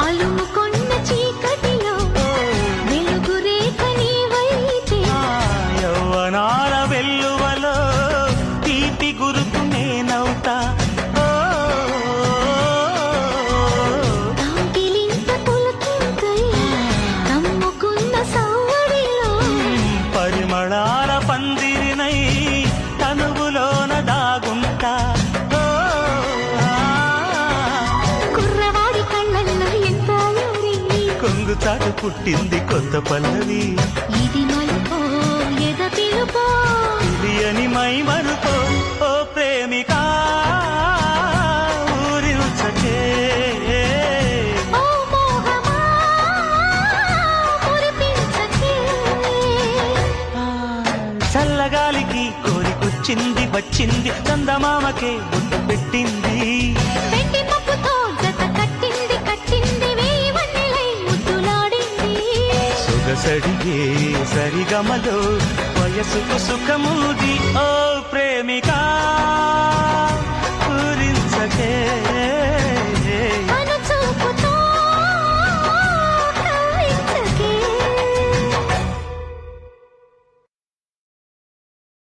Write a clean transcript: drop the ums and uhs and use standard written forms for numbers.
అలుముకొన్న చీకటిలో వెలుగు రేఖ నీవైతే యవ్వనాల వెల్లువలో తీపి గురుకు నేనవుతా తాకిలింత పులకింతై కమ్ముకున్న సవ్వడిలో పరిమళాల పందిరినై తనువులోన దాగుంటా కుర్రవాడి కళ్ళల్లో ఎంత అల్లరి కొంగు చాటు పుట్టింది కొత్త పల్లవి ఇది మలుపో ఎద పిలుపో తెలియని మై మరుపో ఓ ప్రేమిక ఊరించకే ఓ మోహమా మురిపించకే చల్లగాలికి కోరికొచ్చింది వచ్చింది చందమామకే బొట్టు పెట్టింది వెండి పప్పుతో జత కట్టింది కట్టింది వేవన్నెలై ముద్దులాడింది సొగసడిగే సరిగమలో వయసుకు సుఖముది ఓ ప్రేమిక